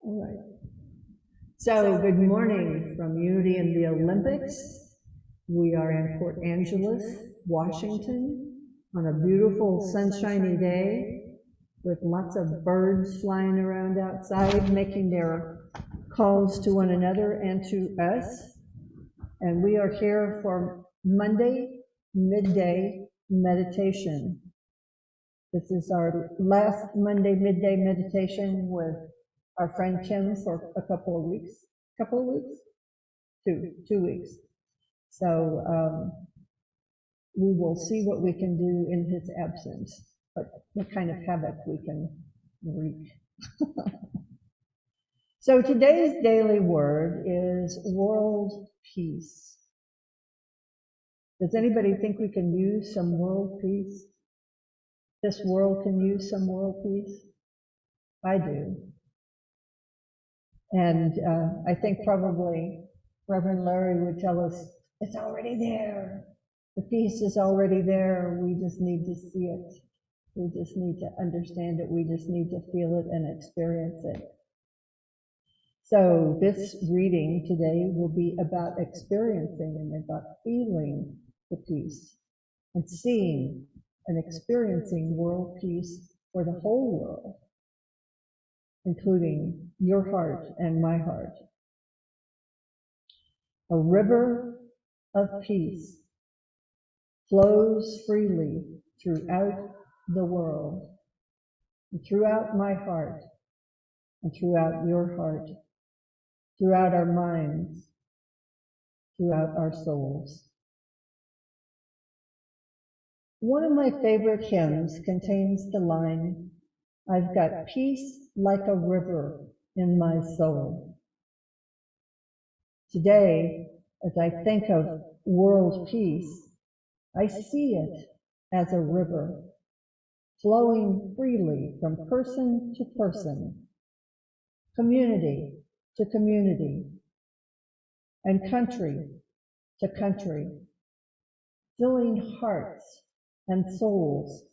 All right. So, good morning from Unity in the Olympics. We are in Port Angeles, Washington, on a beautiful sunshiny day with lots of birds flying around outside, making their calls to one another and to us. And we are here for Monday midday meditation. This is our last Monday midday meditation with our friend Tim for a couple of weeks. Two weeks. So we will see what we can do in his absence, but what kind of havoc we can wreak. So today's daily word is world peace. Does anybody think we can use some world peace? This world can use some world peace? I do. And I think probably Reverend Larry would tell us, it's already there. The peace is already there. We just need to see it. We just need to understand it. We just need to feel it and experience it. So this reading today will be about experiencing and about feeling the peace and seeing and experiencing world peace for the whole world, including your heart and my heart. A river of peace flows freely throughout the world, and throughout my heart, and throughout your heart, throughout our minds, throughout our souls. One of my favorite hymns contains the line, I've got peace like a river in my soul. Today, as I think of world peace, I see it as a river flowing freely from person to person, community to community, and country to country, filling hearts and souls,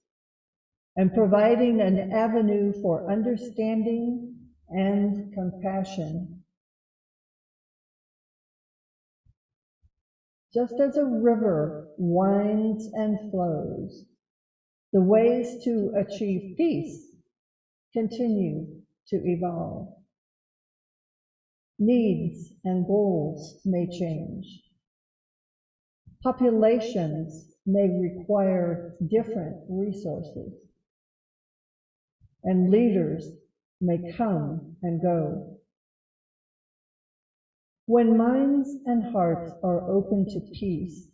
and providing an avenue for understanding and compassion. Just as a river winds and flows, the ways to achieve peace continue to evolve. Needs and goals may change. Populations may require different resources, and leaders may come and go. When minds and hearts are open to peace,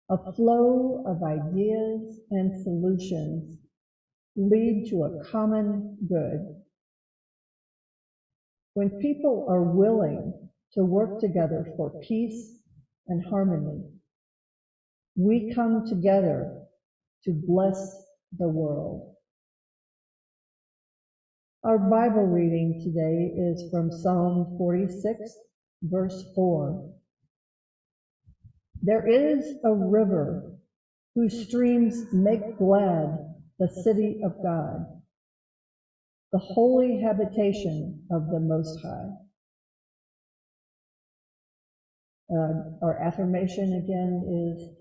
a flow of ideas and solutions lead to a common good. When people are willing to work together for peace and harmony, we come together to bless the world. Our Bible reading today is from Psalm 46, verse 4. There is a river whose streams make glad the city of God, the holy habitation of the Most High. Our affirmation again is,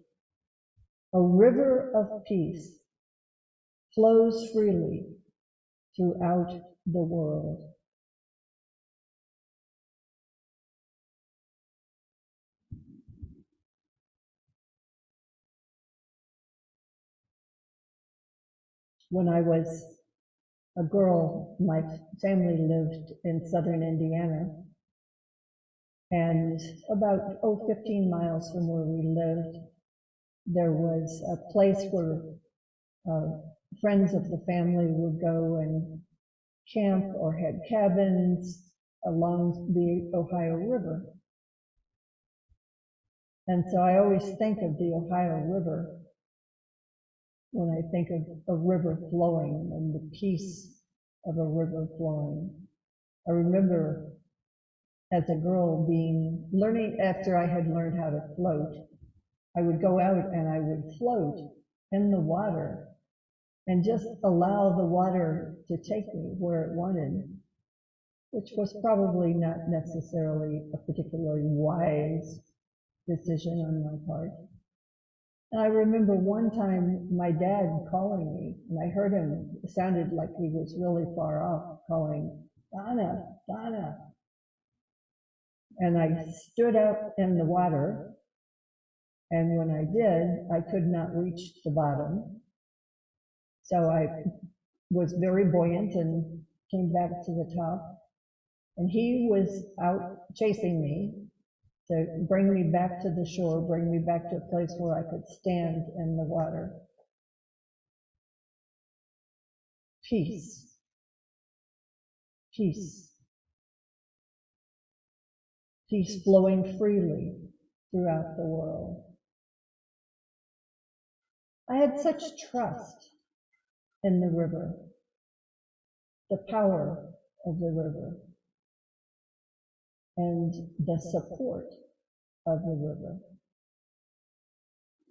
a river of peace flows freely throughout the world. When I was a girl, my family lived in southern Indiana, and about 15 miles from where we lived, there was a place where friends of the family would go and camp or had cabins along the Ohio River. And so I always think of the Ohio River when I think of a river flowing and the peace of a river flowing. I remember as a girl learning after I had learned how to float, I would go out and I would float in the water and just allow the water to take me where it wanted. which was probably not necessarily a particularly wise decision on my part. And I remember one time my dad calling me, and I heard him, it sounded like he was really far off, calling, "Donna, Donna." And I stood up in the water, and when I did, I could not reach the bottom. So I was very buoyant and came back to the top. And he was out chasing me to bring me back to the shore, bring me back to a place where I could stand in the water. Peace. Peace. Peace flowing freely throughout the world. I had such trust in the river, the power of the river, and the support of the river.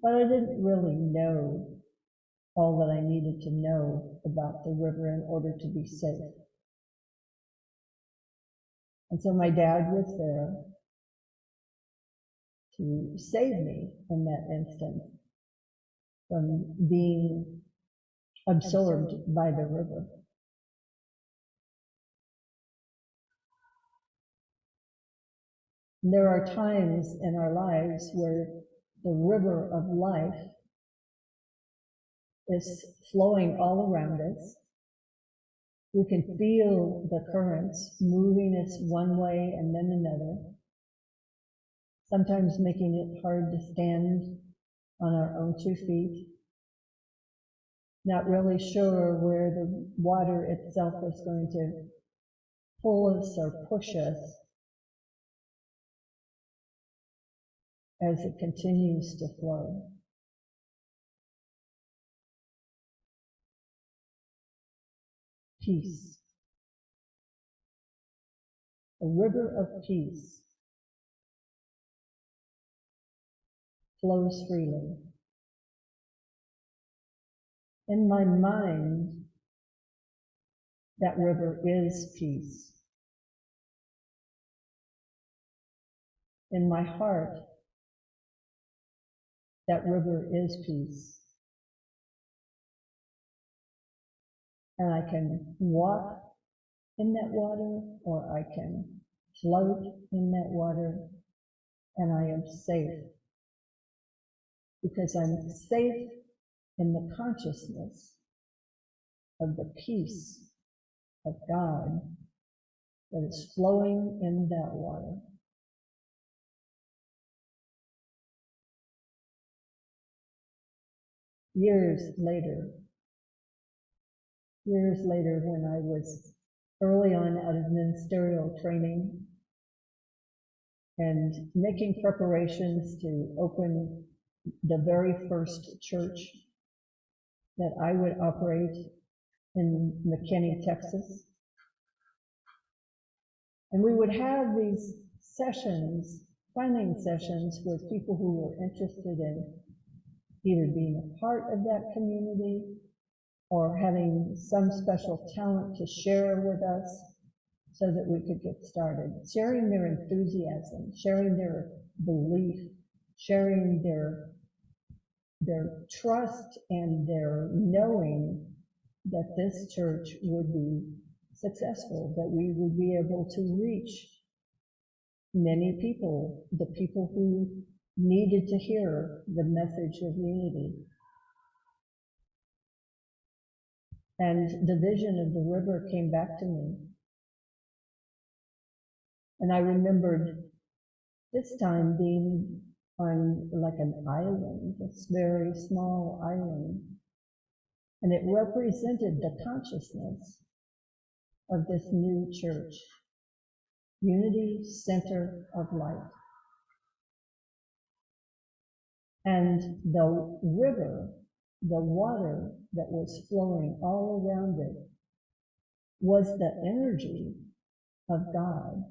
But I didn't really know all that I needed to know about the river in order to be safe. And so my dad was there to save me in that instant from being absorbed by the river. There are times in our lives where the river of life is flowing all around us. We can feel the currents moving us one way and then another, sometimes making it hard to stand on our own 2 feet, not really sure where the water itself is going to pull us or push us as it continues to flow. Peace. A river of peace flows freely. In my mind, that river is peace. In my heart, that river is peace. And I can walk in that water, or I can float in that water, and I am safe. Because I'm safe in the consciousness of the peace of God that is flowing in that water. Years later, when I was early on out of ministerial training and making preparations to open the very first church that I would operate in McKinney, Texas. And we would have these sessions, planning sessions with people who were interested in either being a part of that community or having some special talent to share with us so that we could get started, sharing their enthusiasm, sharing their belief, sharing their trust and their knowing that this church would be successful, that we would be able to reach many people, the people who needed to hear the message of unity. And the vision of the river came back to me. And I remembered this time being on like an island, this very small island. And it represented the consciousness of this new church, Unity Center of Light. And the river, the water that was flowing all around it, was the energy of God.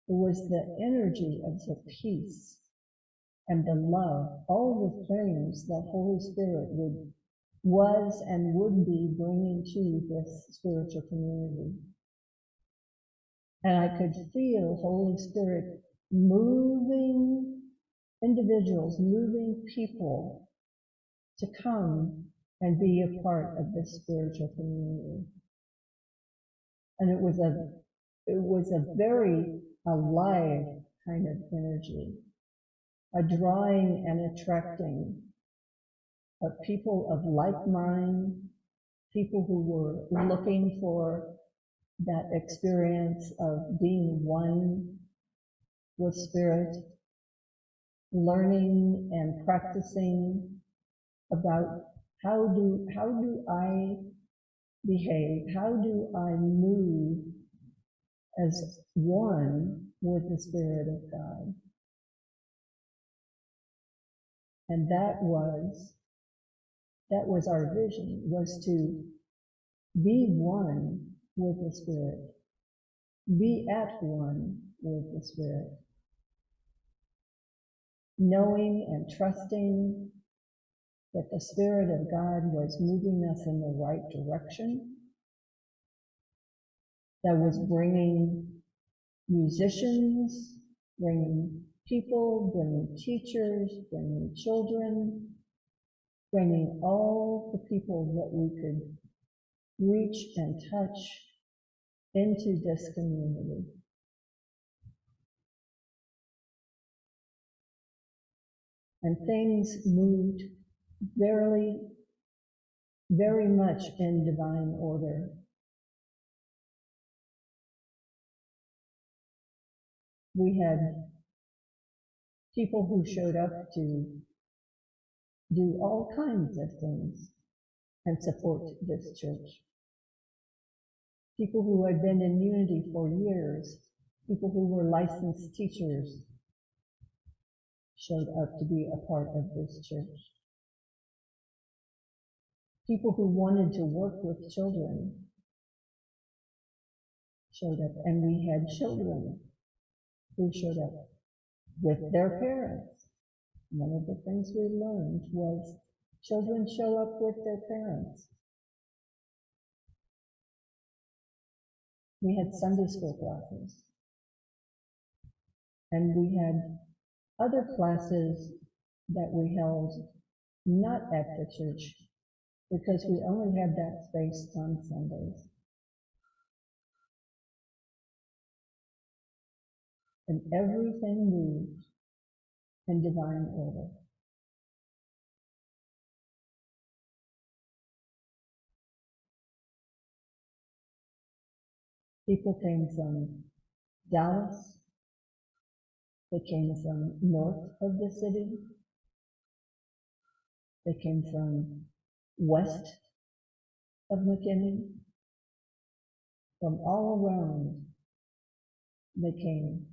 It was the energy of the peace and the love, all the things that Holy Spirit was and would be bringing to this spiritual community. And I could feel Holy Spirit moving individuals, moving people to come and be a part of this spiritual community. And it was a very alive kind of energy, a drawing and attracting of people of like mind, people who were looking for that experience of being one with Spirit, learning and practicing about how do I behave, how do I move as one with the Spirit of God. And that was our vision, was to be one with the Spirit, be at one with the Spirit, knowing and trusting that the Spirit of God was moving us in the right direction, that was bringing musicians, bringing people, bringing teachers, bringing children, bringing all the people that we could reach and touch into this community. And things moved very, very much in divine order. We had people who showed up to do all kinds of things and support this church. People who had been in unity for years, people who were licensed teachers, showed up to be a part of this church. People who wanted to work with children showed up, and we had children who showed up with their parents. One of the things we learned was children show up with their parents. We had Sunday school classes, and we had other classes that we held not at the church because we only had that space on Sundays. And everything moved in divine order. People came from Dallas. They came from north of the city. They came from west of McKinney. From all around, they came.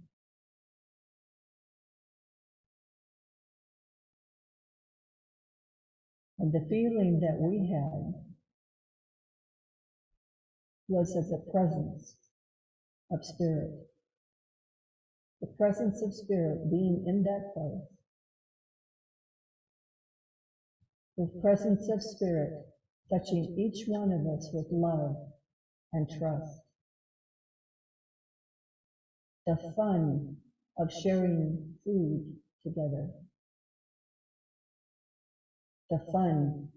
And the feeling that we had was of the presence of Spirit. The presence of Spirit being in that place. The presence of Spirit touching each one of us with love and trust. The fun of sharing food together. The fun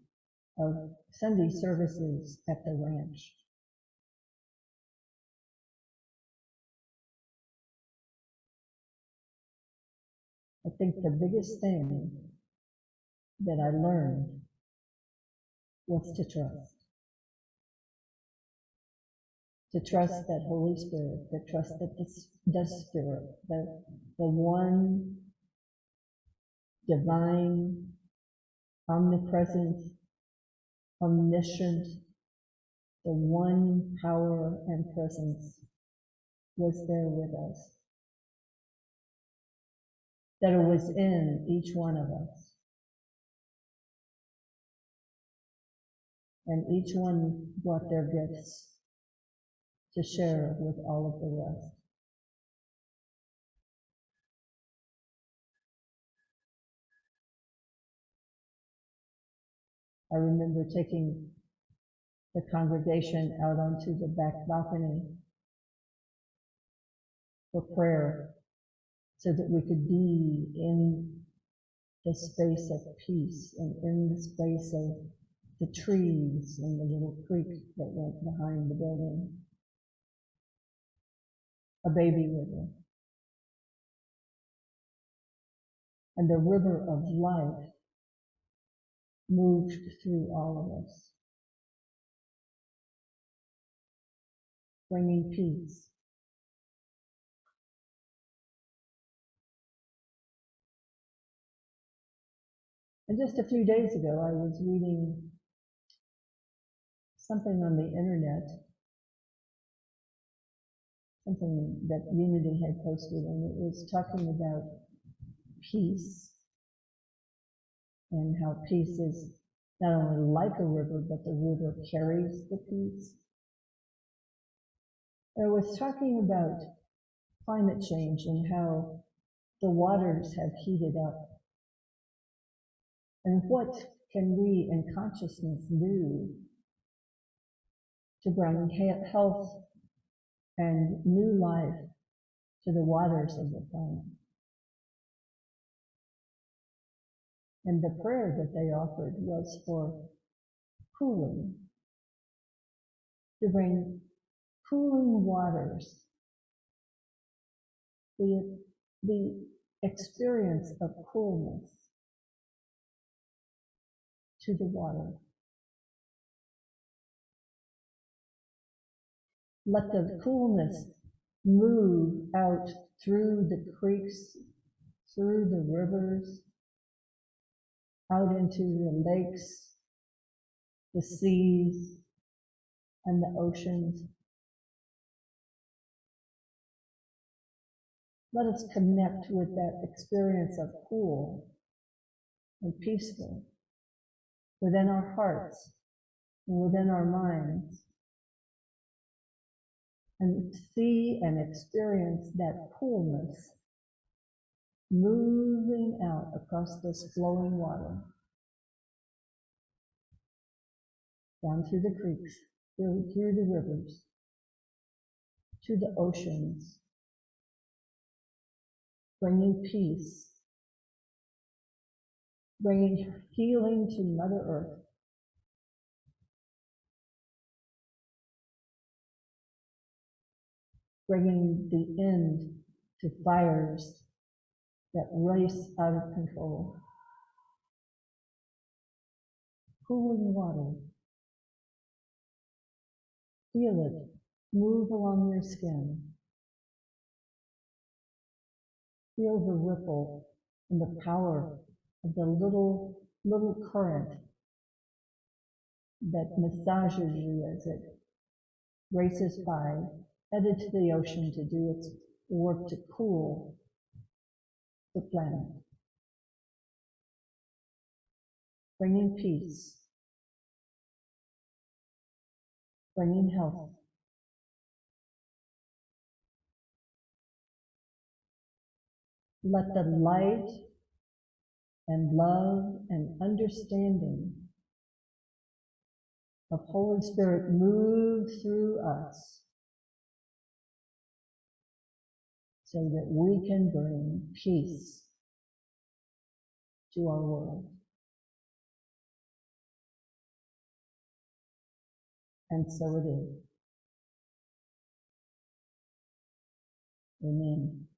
of Sunday services at the ranch. I think the biggest thing that I learned was to trust. To trust that Holy Spirit, to trust that the Spirit, the one divine, omnipresent, omniscient, the one power and presence was there with us. That it was in each one of us. And each one brought their gifts to share with all of the rest. I remember taking the congregation out onto the back balcony for prayer so that we could be in the space of peace and in the space of the trees and the little creek that went behind the building. A baby river. And the river of life moved through all of us, bringing peace. And just a few days ago, I was reading something on the internet, something that Unity had posted, and it was talking about peace and how peace is not only like a river, but the river carries the peace. It was talking about climate change and how the waters have heated up. And what can we in consciousness do to bring health and new life to the waters of the planet? And the prayer that they offered was for cooling, to bring cooling waters, the experience of coolness to the water. Let the coolness move out through the creeks, through the rivers, out into the lakes, the seas, and the oceans. Let us connect with that experience of cool and peaceful within our hearts and within our minds, and see and experience that coolness moving out across this flowing water, down through the creeks, through the rivers, to the oceans, bringing peace, bringing healing to Mother Earth. Bringing the end to fires that race out of control. Cooling water. Feel it move along your skin. Feel the ripple and the power of the little current that massages you as it races by, headed to the ocean to do its work to cool the planet. Bringing peace, bringing health. Let the light and love and understanding of Holy Spirit move through us so that we can bring peace to our world. And so it is. Amen.